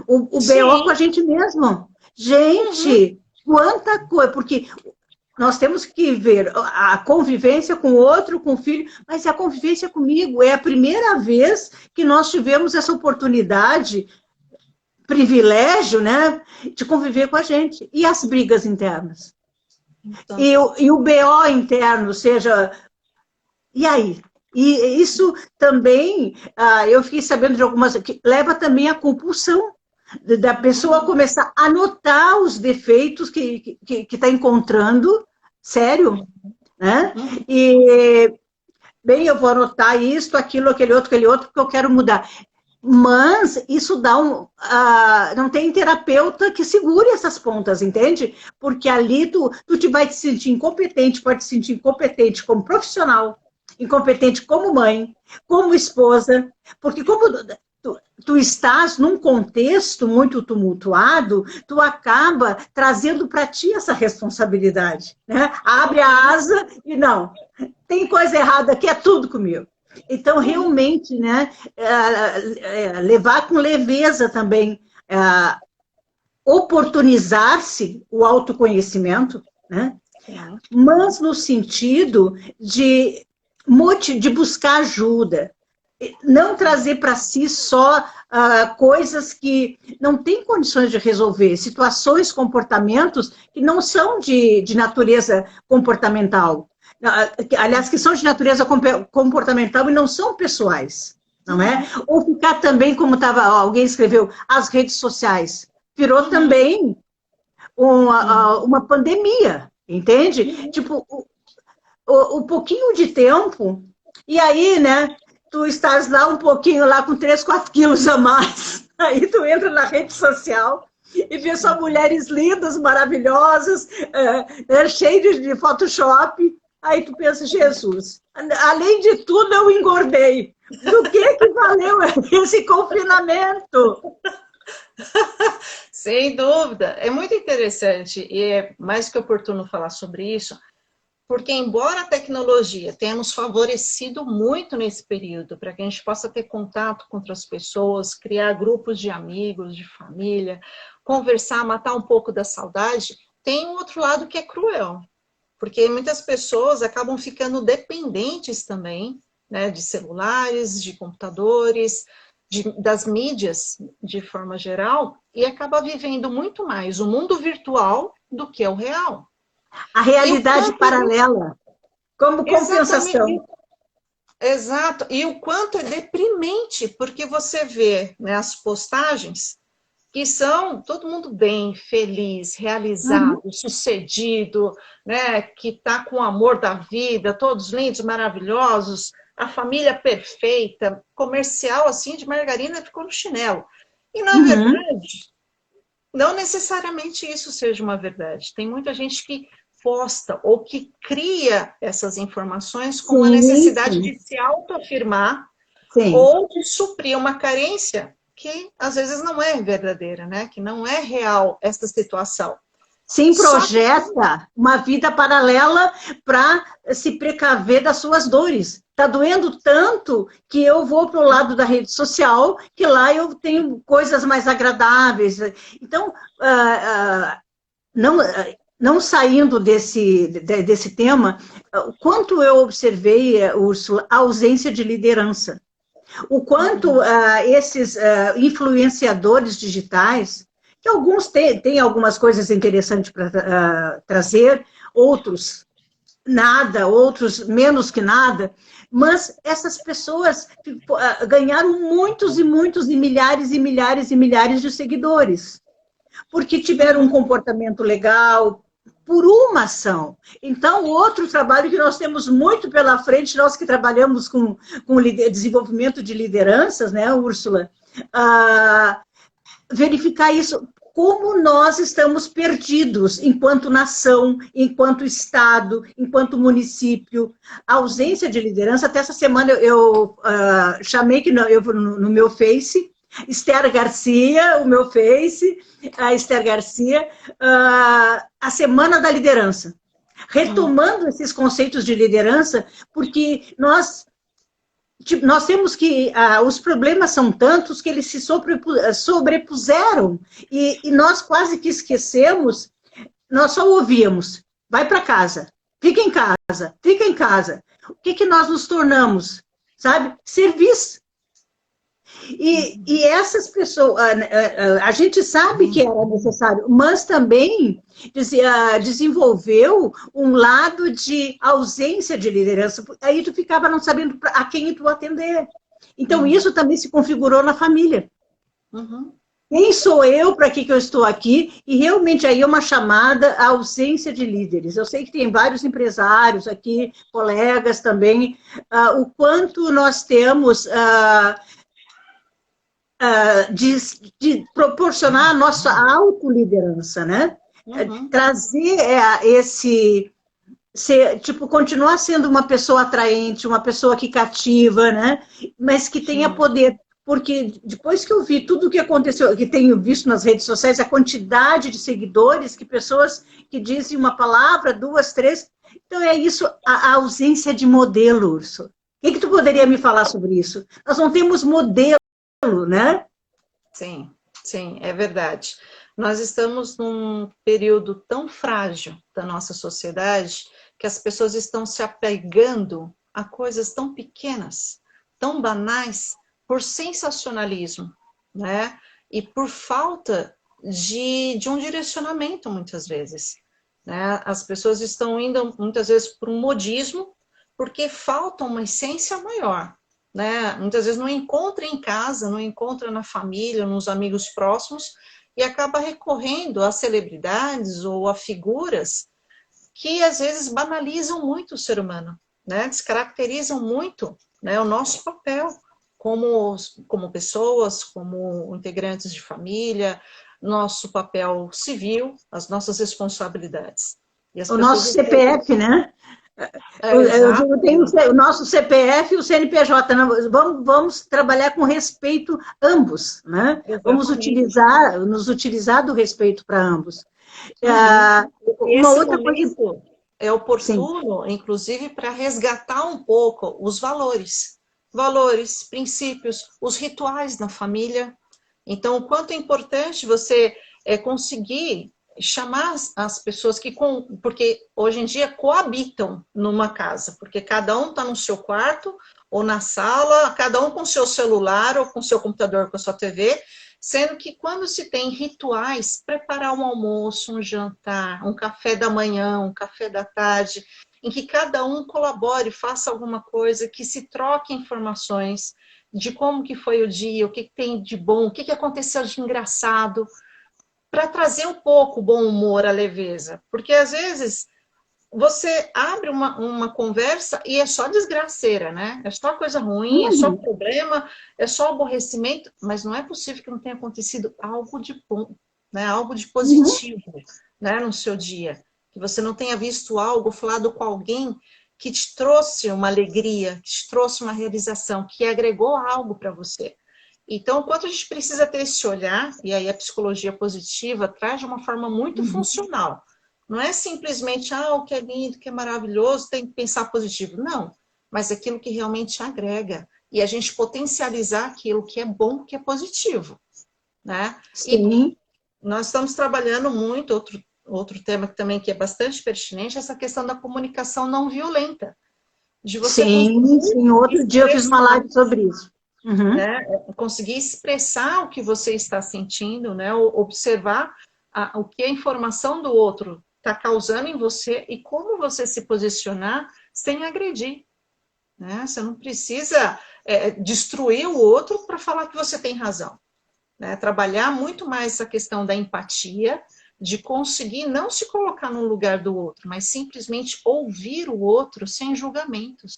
o BO com a gente mesmo. Gente, quanta coisa, porque... Nós temos que ver a convivência com o outro, com o filho, mas a convivência comigo é a primeira vez que nós tivemos essa oportunidade, privilégio, né, de conviver com a gente. E as brigas internas? Então, e o BO interno, seja... E aí? E isso também, eu fiquei sabendo de algumas... que leva também à compulsão da pessoa começar a notar os defeitos que está encontrando, sério, né? E, bem, eu vou anotar isso, aquilo, aquele outro, porque eu quero mudar. Mas isso dá não tem terapeuta que segure essas pontas, entende? Porque ali tu te vai te sentir incompetente, pode te sentir incompetente como profissional, incompetente como mãe, como esposa, porque como tu estás num contexto muito tumultuado, tu acaba trazendo para ti essa responsabilidade, né? Abre a asa e não, tem coisa errada aqui, é tudo comigo. Então, realmente, né, levar com leveza também, oportunizar-se o autoconhecimento, né? Mas no sentido de buscar ajuda, não trazer para si só coisas que não têm condições de resolver, situações, comportamentos que não são de natureza comportamental. Aliás, que são de natureza comportamental e não são pessoais, não é? Ou ficar também, como alguém escreveu, as redes sociais. Virou também uma pandemia, entende? Tipo, o pouquinho de tempo, e aí, né, tu estás lá um pouquinho, lá com 3, 4 quilos a mais, aí tu entra na rede social e vê só mulheres lindas, maravilhosas, cheias de Photoshop, aí tu pensa, Jesus, além de tudo eu engordei, do que valeu esse confinamento? Sem dúvida, é muito interessante e é mais que oportuno falar sobre isso, porque embora a tecnologia tenha nos favorecido muito nesse período, para que a gente possa ter contato com outras pessoas, criar grupos de amigos, de família, conversar, matar um pouco da saudade, tem um outro lado que é cruel, porque muitas pessoas acabam ficando dependentes também, né, de celulares, de computadores, das mídias de forma geral, e acaba vivendo muito mais o mundo virtual do que o real. A realidade paralela, como compensação. Exato, e o quanto é deprimente, porque você vê, né, as postagens que são todo mundo bem, feliz, realizado, sucedido, né, que está com o amor da vida, todos lindos, maravilhosos, a família perfeita, comercial assim de margarina ficou no chinelo. E na verdade, não necessariamente isso seja uma verdade. Tem muita gente que posta ou que cria essas informações com a necessidade de se autoafirmar ou de suprir uma carência que às vezes não é verdadeira, né? Que não é real essa situação. Sim, projeta uma vida paralela para se precaver das suas dores. Está doendo tanto que eu vou para o lado da rede social, que lá eu tenho coisas mais agradáveis. Então, não saindo desse tema, o quanto eu observei, Úrsula, a ausência de liderança. O quanto esses influenciadores digitais, que alguns têm algumas coisas interessantes para trazer, outros nada, outros menos que nada, mas essas pessoas ganharam muitos e muitos e milhares e milhares e milhares de seguidores, porque tiveram um comportamento legal, por uma ação. Então, outro trabalho que nós temos muito pela frente, nós que trabalhamos com desenvolvimento de lideranças, né, Úrsula, verificar isso, como nós estamos perdidos enquanto nação, enquanto Estado, enquanto município. A ausência de liderança, até essa semana eu chamei no meu Face, Esther Garcia, o meu Face, a Esther Garcia, a Semana da Liderança. Retomando esses conceitos de liderança, porque nós temos que... os problemas são tantos que eles se sobrepuseram e nós quase que esquecemos, nós só ouvíamos, vai para casa, fica em casa, fica em casa. O que nós nos tornamos? Sabe? Serviço. E essas pessoas, a gente sabe que era necessário, mas também desenvolveu um lado de ausência de liderança. Aí tu ficava não sabendo a quem tu atender. Então, isso também se configurou na família. Uhum. Quem sou eu, para que eu estou aqui? E realmente aí é uma chamada à ausência de líderes. Eu sei que tem vários empresários aqui, colegas também, o quanto nós temos de proporcionar a nossa autoliderança, né? Uhum. Trazer tipo, continuar sendo uma pessoa atraente, uma pessoa que cativa, né? Mas que tenha poder. Porque depois que eu vi tudo o que aconteceu, que tenho visto nas redes sociais, a quantidade de seguidores, que pessoas que dizem uma palavra, duas, três. Então, é isso, a ausência de modelo, Urso. O que tu poderia me falar sobre isso? Nós não temos modelo, né? Sim, sim, é verdade. Nós estamos num período tão frágil da nossa sociedade que as pessoas estão se apegando a coisas tão pequenas, tão banais, por sensacionalismo, né? E por falta de um direcionamento, muitas vezes. Né? As pessoas estão indo, muitas vezes, por um modismo, porque falta uma essência maior. Né? Muitas vezes não encontra em casa, não encontra na família, nos amigos próximos, e acaba recorrendo a celebridades ou a figuras que às vezes banalizam muito o ser humano, né? Descaracterizam muito, né, o nosso papel como pessoas, como integrantes de família, nosso papel civil, as nossas responsabilidades. E as O pessoas nosso CPF, né? Eu exato, digo, tem o nosso CPF e o CNPJ. Vamos trabalhar com respeito ambos, né? Vamos exatamente. nos utilizar do respeito para ambos. Uhum. E Uma esse outra coisa, momento é sim. oportuno, inclusive, para resgatar um pouco os valores, princípios, os rituais na família. Então, o quanto é importante você conseguir chamar as pessoas porque hoje em dia coabitam numa casa, porque cada um está no seu quarto ou na sala, cada um com seu celular ou com seu computador, com a sua TV, sendo que quando se tem rituais, preparar um almoço, um jantar, um café da manhã, um café da tarde, em que cada um colabore, faça alguma coisa, que se troque informações de como que foi o dia, o que tem de bom, o que aconteceu de engraçado, para trazer um pouco o bom humor, a leveza. Porque às vezes você abre uma conversa e é só desgraceira, né? É só coisa ruim, é só problema, é só aborrecimento, mas não é possível que não tenha acontecido algo de bom, né? Algo de positivo, né? No seu dia. Que você não tenha visto algo, falado com alguém que te trouxe uma alegria, que te trouxe uma realização, que agregou algo para você. Então, quanto a gente precisa ter esse olhar, e aí a psicologia positiva traz de uma forma muito funcional. Não é simplesmente, o que é lindo, que é maravilhoso, tem que pensar positivo. Não, mas aquilo que realmente agrega. E a gente potencializar aquilo que é bom, que é positivo. Né? E Sim. nós estamos trabalhando muito, outro tema também que é bastante pertinente, essa questão da comunicação não violenta. De você Sim, conseguir sim. Outro dia eu fiz uma expressar, live sobre isso. né? Conseguir expressar o que você está sentindo, né? Observar o que a informação do outro está causando em você e como você se posicionar sem agredir. Né? Você não precisa destruir o outro para falar que você tem razão. Né? Trabalhar muito mais essa questão da empatia, de conseguir não se colocar no lugar do outro, mas simplesmente ouvir o outro sem julgamentos,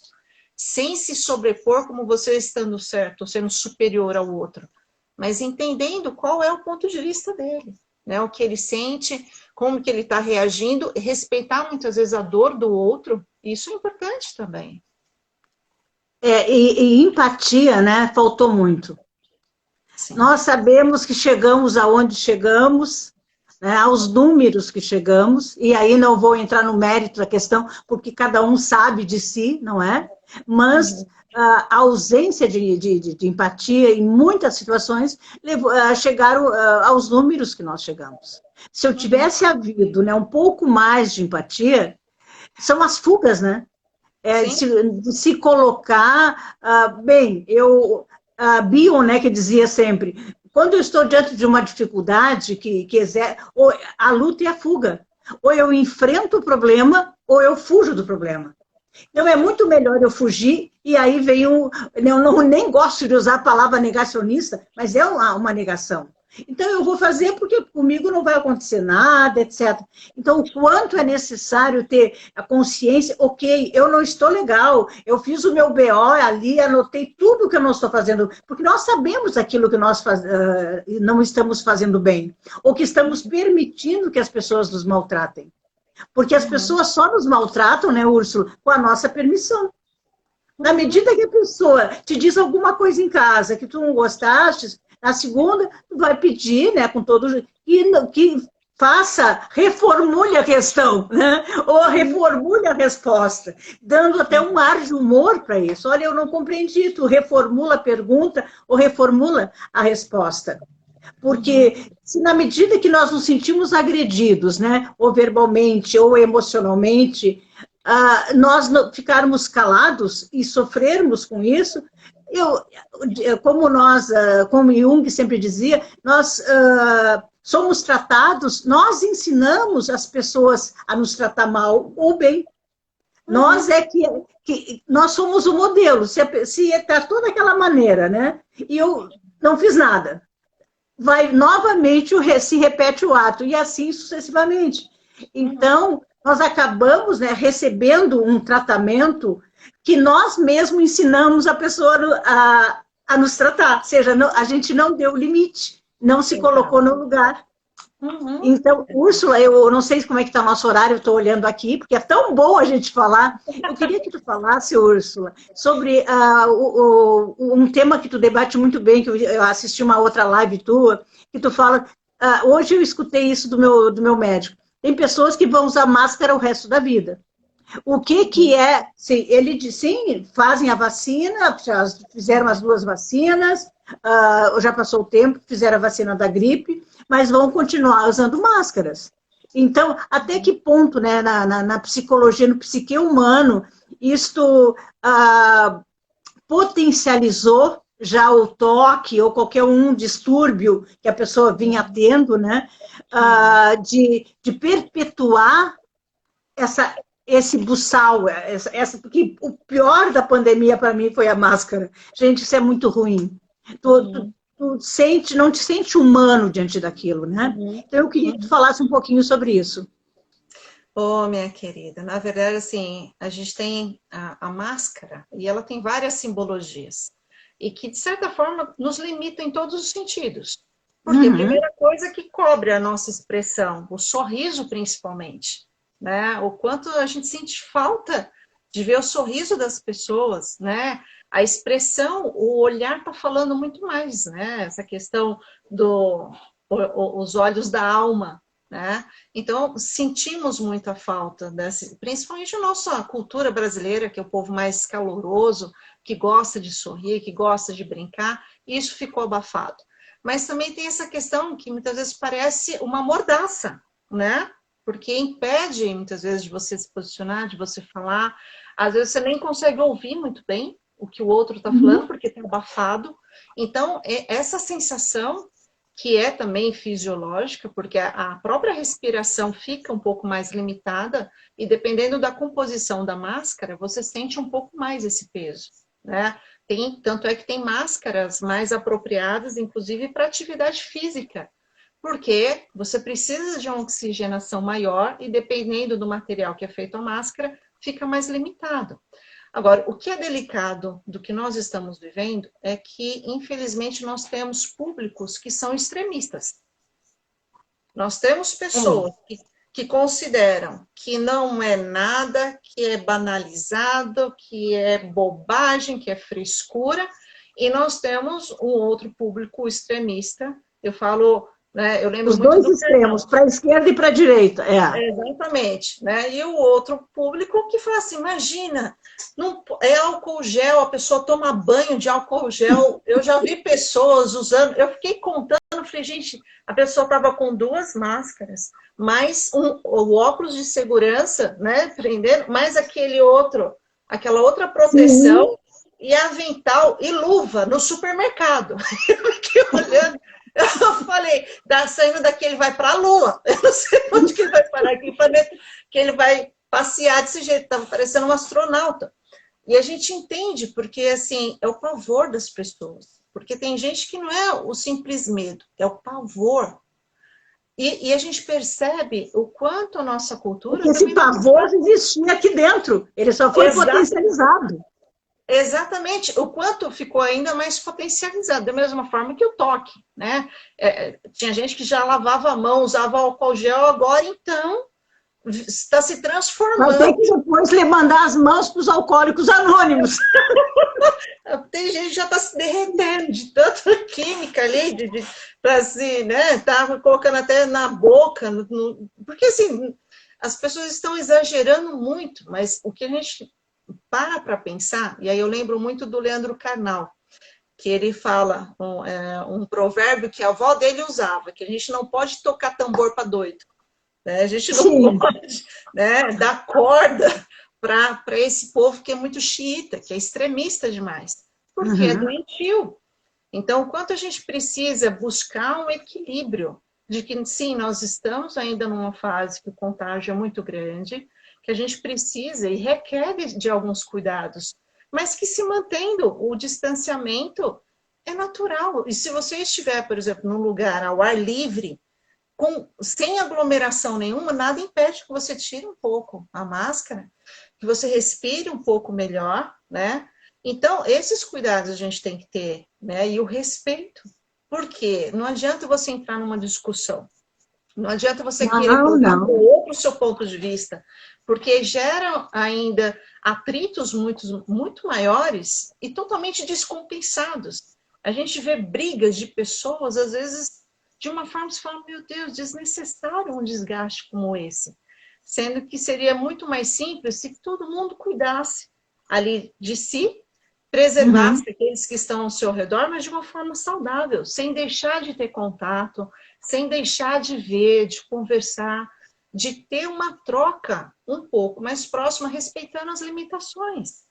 sem se sobrepor como você estando certo, ou sendo superior ao outro, mas entendendo qual é o ponto de vista dele, né? O que ele sente, como que ele está reagindo, respeitar muitas vezes a dor do outro, isso é importante também. E empatia, né? Faltou muito. Sim. Nós sabemos que chegamos aonde chegamos, né, aos números que chegamos, e aí não vou entrar no mérito da questão, porque cada um sabe de si, não é? Mas a ausência de empatia em muitas situações chegaram aos números que nós chegamos. Se eu tivesse havido, né, um pouco mais de empatia, são as fugas, né? Sim. De se colocar, bem, Bion, né, que dizia sempre, quando eu estou diante de uma dificuldade ou a luta e a fuga, ou eu enfrento o problema, ou eu fujo do problema. Então, é muito melhor eu fugir, e aí vem eu não, nem gosto de usar a palavra negacionista, mas é uma negação. Então, eu vou fazer porque comigo não vai acontecer nada, etc. Então, o quanto é necessário ter a consciência, ok, eu não estou legal, eu fiz o meu BO ali, anotei tudo que eu não estou fazendo, porque nós sabemos aquilo que nós não estamos fazendo bem, ou que estamos permitindo que as pessoas nos maltratem. Porque as pessoas só nos maltratam, né, Úrsula, com a nossa permissão. Na medida que a pessoa te diz alguma coisa em casa que tu não gostaste, na segunda, tu vai pedir, né, com todo... que reformule a questão, né? Ou reformule a resposta, dando até um ar de humor para isso. Olha, eu não compreendi, tu reformula a pergunta ou reformula a resposta. Porque se na medida que nós nos sentimos agredidos, né, ou verbalmente ou emocionalmente, nós ficarmos calados e sofrermos com isso, como Jung sempre dizia, nós somos tratados, nós ensinamos as pessoas a nos tratar mal ou bem. Nós nós somos o modelo. Se está toda aquela maneira, né? E eu não fiz nada. Vai novamente se repete o ato, e assim sucessivamente. Então, nós acabamos, né, recebendo um tratamento que nós mesmos ensinamos a pessoa a nos tratar, ou seja, a gente não deu limite, não se colocou no lugar. Então, Úrsula, eu não sei como é que está o nosso horário, eu estou olhando aqui, porque é tão bom a gente falar. Eu queria que tu falasse, Úrsula, sobre um tema que tu debate muito bem, que eu assisti uma outra live tua, que tu fala, hoje eu escutei isso do meu médico, tem pessoas que vão usar máscara o resto da vida. O que é, sim, fazem a vacina, já fizeram as 2 vacinas, já passou o tempo, fizeram a vacina da gripe, mas vão continuar usando máscaras. Então, até que ponto, né, na psicologia, no psique humano, isto potencializou já o toque ou qualquer distúrbio que a pessoa vinha tendo, né, de perpetuar esse buçal, porque o pior da pandemia para mim foi a máscara. Gente, isso é muito ruim. Tu não te sente humano diante daquilo, né? Então, eu queria que tu falasse um pouquinho sobre isso. Minha querida, na verdade, assim, a gente tem a máscara, e ela tem várias simbologias, e que, de certa forma, nos limitam em todos os sentidos. Porque a primeira coisa que cobre a nossa expressão, o sorriso, principalmente, né? O quanto a gente sente falta de ver o sorriso das pessoas, né? A expressão, o olhar está falando muito mais, né? Essa questão os olhos da alma, né? Então, sentimos muita falta, principalmente a nossa cultura brasileira, que é o povo mais caloroso, que gosta de sorrir, que gosta de brincar, e isso ficou abafado. Mas também tem essa questão que muitas vezes parece uma mordaça, né? Porque impede, muitas vezes, de você se posicionar, de você falar. Às vezes você nem consegue ouvir muito bem o que o outro está falando, porque está abafado. Então, essa sensação, que é também fisiológica, porque a própria respiração fica um pouco mais limitada, e dependendo da composição da máscara, você sente um pouco mais esse peso, né? Tanto é que tem máscaras mais apropriadas, inclusive, para atividade física, porque você precisa de uma oxigenação maior e, dependendo do material que é feito a máscara, fica mais limitado. Agora, o que é delicado do que nós estamos vivendo é que, infelizmente, nós temos públicos que são extremistas. Nós temos pessoas que consideram que não é nada, que é banalizado, que é bobagem, que é frescura, e nós temos um outro público extremista, eu falo... Eu lembro Os dois extremos, para a esquerda e para a direita. Exatamente. Né? E o outro público que fala assim, imagina, não, é álcool gel, a pessoa toma banho de álcool gel. Eu já vi pessoas usando, eu fiquei contando, falei, gente, a pessoa estava com 2 máscaras, mais o óculos de segurança, né, prendendo, mais aquela outra proteção. Sim. e avental e luva no supermercado. Eu fiquei olhando, eu falei, saindo daqui ele vai para a Lua. Eu não sei onde que ele vai parar aqui, planeta, que ele vai passear desse jeito, estava parecendo um astronauta. E a gente entende, porque assim, é o pavor das pessoas. Porque tem gente que não é o simples medo, é o pavor. E a gente percebe o quanto a nossa cultura... Porque esse pavor existia aqui dentro, ele só foi potencializado. Exatamente, o quanto ficou ainda mais potencializado, da mesma forma que o toque, né? Tinha gente que já lavava a mão, usava álcool gel, agora então está se transformando. Vai ter que depois lhe mandar as mãos para os alcoólicos anônimos. Tem gente que já está se derretendo de tanta química ali, para se, né? Tá colocando até na boca, porque assim, as pessoas estão exagerando muito, mas o que a gente para pensar, e aí eu lembro muito do Leandro Carnal, que ele fala um provérbio que a avó dele usava, que a gente não pode tocar tambor para doido, né? A gente não pode, né, dar corda para esse povo que é muito xiita, que é extremista demais, porque é doentio. Então, o quanto a gente precisa buscar um equilíbrio de que, sim, nós estamos ainda numa fase que o contágio é muito grande, que a gente precisa e requer de alguns cuidados, mas que se mantendo o distanciamento é natural. E se você estiver, por exemplo, num lugar ao ar livre, sem aglomeração nenhuma, nada impede que você tire um pouco a máscara, que você respire um pouco melhor, né? Então, esses cuidados a gente tem que ter, né? E o respeito. Porque não adianta você entrar numa discussão. Não adianta você querer colocar para o outro o seu ponto de vista, porque gera ainda atritos muito maiores e totalmente descompensados. A gente vê brigas de pessoas, às vezes, de uma forma que você fala, meu Deus, desnecessário um desgaste como esse. Sendo que seria muito mais simples se todo mundo cuidasse ali de si, preservasse aqueles que estão ao seu redor, mas de uma forma saudável, sem deixar de ter contato, sem deixar de ver, de conversar, de ter uma troca um pouco mais próxima, respeitando as limitações.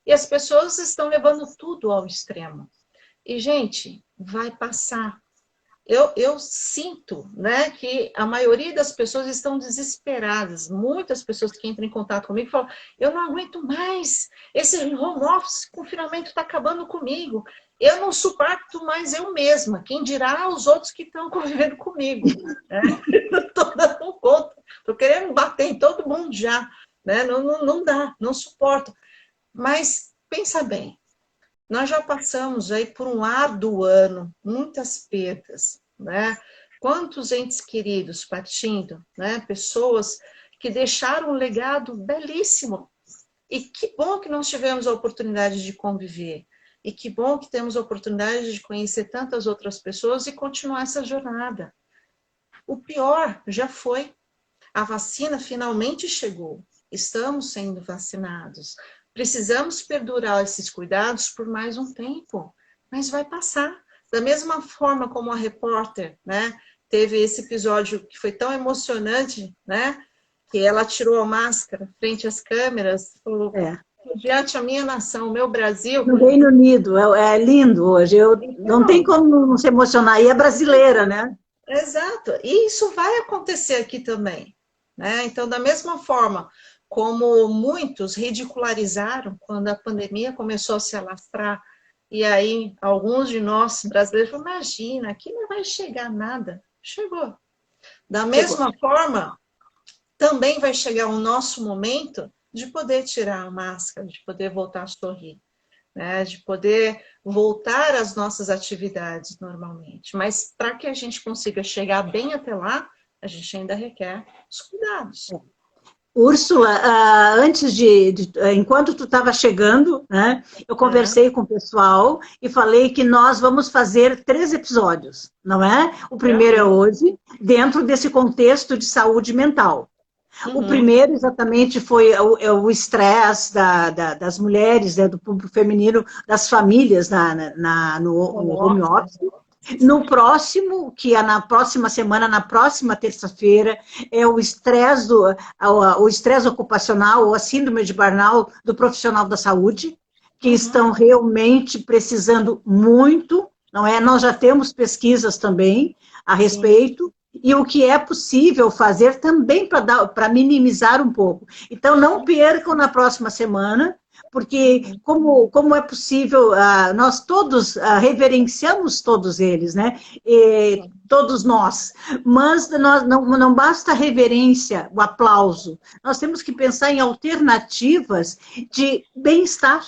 E as pessoas estão levando tudo ao extremo. E, gente, vai passar. Eu sinto, né, que a maioria das pessoas estão desesperadas. Muitas pessoas que entram em contato comigo falam, eu não aguento mais, esse home office, confinamento está acabando comigo. Eu não suporto mais eu mesma, quem dirá os outros que estão convivendo comigo. Né? Eu estou dando conta, estou querendo bater em todo mundo já. Né? Não dá, não suporto. Mas pensa bem, nós já passamos aí por um árduo ano, muitas perdas, né? Quantos entes queridos partindo, né? Pessoas que deixaram um legado belíssimo. E que bom que nós tivemos a oportunidade de conviver. E que bom que temos a oportunidade de conhecer tantas outras pessoas e continuar essa jornada. O pior já foi. A vacina finalmente chegou. Estamos sendo vacinados. Precisamos perdurar esses cuidados por mais um tempo, mas vai passar. Da mesma forma como a repórter, né, teve esse episódio que foi tão emocionante, né, que ela tirou a máscara frente às câmeras, falou, diante a minha nação, o meu Brasil... No Reino Unido, é lindo hoje, não tem como não se emocionar, e é brasileira, né? Exato, e isso vai acontecer aqui também, né? Então, da mesma forma... como muitos ridicularizaram quando a pandemia começou a se alastrar, e aí alguns de nós brasileiros falaram, imagina, aqui não vai chegar nada. Chegou. Da mesma forma, também vai chegar o nosso momento de poder tirar a máscara, de poder voltar a sorrir, né? De poder voltar às nossas atividades normalmente. Mas para que a gente consiga chegar bem até lá, a gente ainda requer os cuidados. Úrsula, enquanto tu estava chegando, né, eu conversei com o pessoal e falei que nós vamos fazer 3 episódios, não é? O primeiro é hoje, dentro desse contexto de saúde mental. O primeiro, exatamente, foi o estresse das mulheres, né, do público feminino, das famílias no home office. No próximo, que é na próxima semana, na próxima terça-feira, é o estresse o estresse ocupacional, ou a síndrome de burnout do profissional da saúde, que estão realmente precisando muito, não é? Nós já temos pesquisas também a respeito, e o que é possível fazer também para minimizar um pouco. Então, não percam na próxima semana, porque como é possível, nós todos reverenciamos todos eles, né? Todos nós, mas não basta a reverência, o aplauso, nós temos que pensar em alternativas de bem-estar.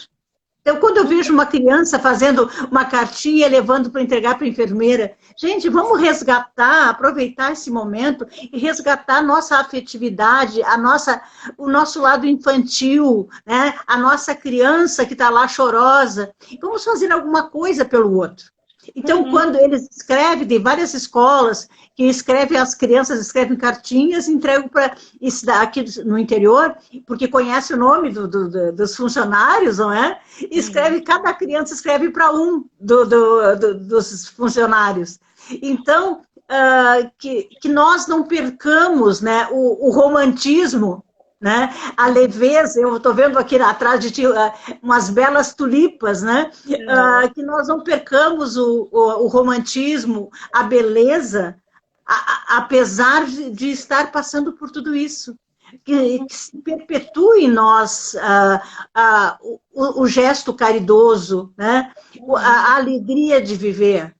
Então, quando eu vejo uma criança fazendo uma cartinha e levando para entregar para a enfermeira, gente, vamos resgatar, aproveitar esse momento e resgatar a nossa afetividade, o nosso lado infantil, né? A nossa criança que está lá chorosa. Vamos fazer alguma coisa pelo outro. Então, quando eles escrevem, tem várias escolas que escrevem, as crianças escrevem cartinhas e entregam para aqui no interior, porque conhece o nome dos funcionários, não é? E escreve, cada criança escreve para um dos funcionários. Então, que nós não percamos, né, o romantismo, né? A leveza, eu estou vendo aqui atrás de ti umas belas tulipas, né? Que nós não percamos o romantismo, a beleza, apesar de estar passando por tudo isso. Que se perpetue em nós o gesto caridoso, né? A alegria de viver.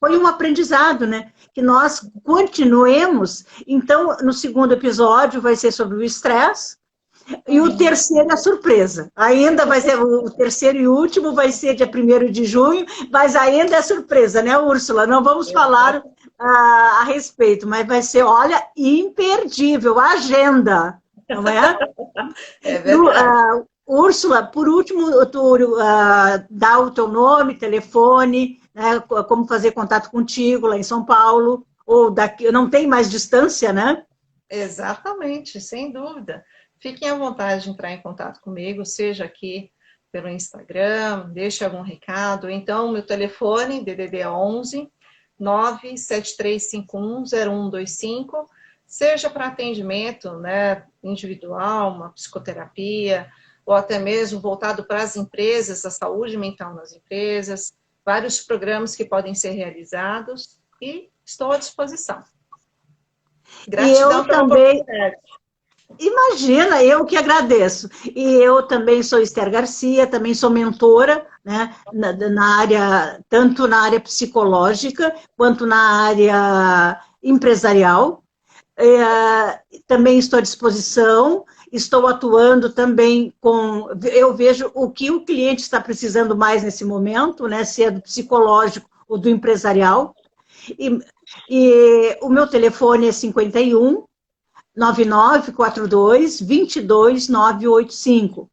Foi um aprendizado, né? Que nós continuemos. Então, no segundo episódio vai ser sobre o estresse, e o terceiro é a surpresa. Ainda vai ser, o terceiro e último vai ser dia 1º de junho, mas ainda é surpresa, né, Úrsula? Não vamos falar a respeito, mas vai ser, olha, imperdível, a agenda, não é? É verdade. Úrsula, por último, tu dá o teu nome, telefone, né, como fazer contato contigo lá em São Paulo, ou daqui, não tem mais distância, né? Exatamente, sem dúvida. Fiquem à vontade de entrar em contato comigo, seja aqui pelo Instagram, deixe algum recado. Então, meu telefone, DDD 11 973510125, seja para atendimento, né, individual, uma psicoterapia, ou até mesmo voltado para as empresas, a saúde mental nas empresas, vários programas que podem ser realizados, e estou à disposição. Gratidão pela oportunidade. Imagina, eu que agradeço. E eu também sou Esther Garcia, também sou mentora, né, tanto na área psicológica, quanto na área empresarial. Também estou à disposição, estou atuando também eu vejo o que o cliente está precisando mais nesse momento, né, se é do psicológico ou do empresarial. E o meu telefone é 51 9942 22985.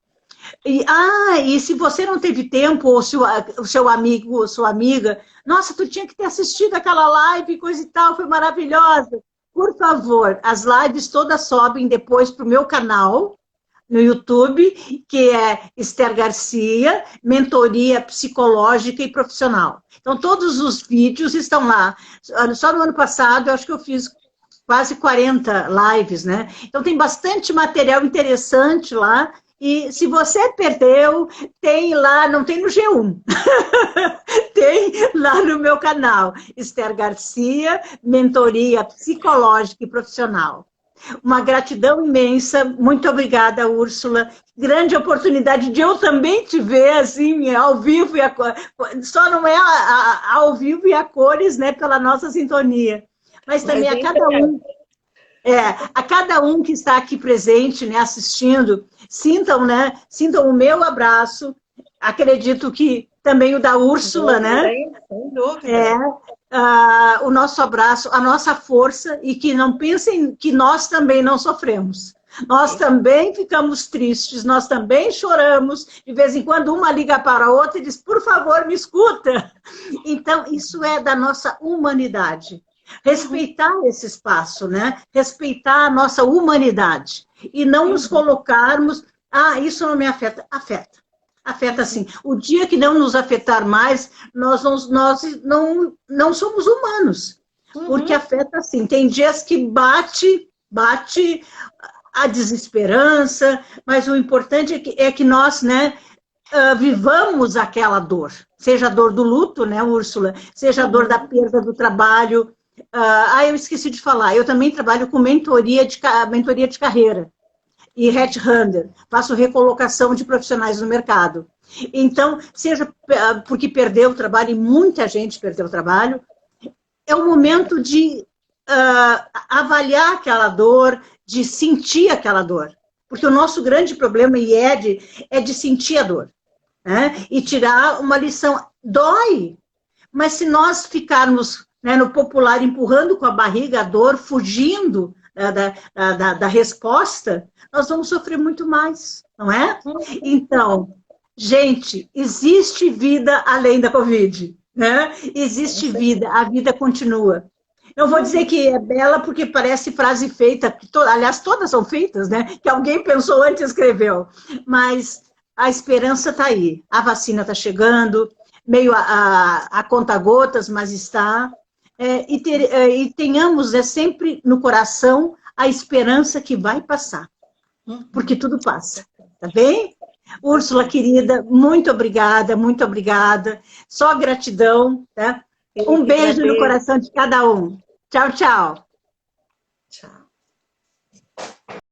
E se você não teve tempo, ou se o seu amigo ou sua amiga, nossa, tu tinha que ter assistido aquela live, coisa e tal, foi maravilhosa. Por favor, as lives todas sobem depois para o meu canal no YouTube, que é Esther Garcia, Mentoria Psicológica e Profissional. Então, todos os vídeos estão lá. Só no ano passado, eu acho que eu fiz quase 40 lives, né? Então, tem bastante material interessante lá. E se você perdeu, tem lá, não tem no G1, tem lá no meu canal, Esther Garcia, Mentoria Psicológica e Profissional. Uma gratidão imensa, muito obrigada, Úrsula. Grande oportunidade de eu também te ver, assim, ao vivo, só não é ao vivo e a cores, né, pela nossa sintonia. Mas também a cada um que está aqui presente, né, assistindo, sintam o meu abraço, acredito que também o da Úrsula, né? Sem dúvida. O nosso abraço, a nossa força, e que não pensem que nós também não sofremos. Nós também ficamos tristes, nós também choramos, de vez em quando uma liga para a outra e diz, por favor, me escuta. Então, isso é da nossa humanidade. Respeitar esse espaço, né? Respeitar a nossa humanidade. E não nos colocarmos, isso não me afeta. Afeta. Afeta sim. O dia que não nos afetar mais, nós não somos humanos. Porque afeta sim. Tem dias que bate a desesperança, mas o importante é que nós, né, vivamos aquela dor, seja a dor do luto, né, Úrsula, seja a dor da perda do trabalho. Eu esqueci de falar, eu também trabalho com mentoria de carreira e headhunter, faço recolocação de profissionais no mercado. Então, seja porque perdeu o trabalho, e muita gente perdeu o trabalho, é o momento de avaliar aquela dor, de sentir aquela dor. Porque o nosso grande problema, é de sentir a dor, né? E tirar uma lição. Dói, mas se nós ficarmos, né, no popular, empurrando com a barriga a dor, fugindo da resposta, nós vamos sofrer muito mais, não é? Então, gente, existe vida além da Covid, né? Existe vida, a vida continua. Eu vou dizer que é bela porque parece frase feita, aliás, todas são feitas, né? Que alguém pensou antes e escreveu. Mas a esperança está aí. A vacina está chegando, meio a conta-gotas, mas está. E tenhamos sempre no coração a esperança que vai passar. Porque tudo passa. Tá bem? Úrsula, querida, muito obrigada, muito obrigada. Só gratidão, tá? Um beijo no coração de cada um. Tchau, tchau. Tchau.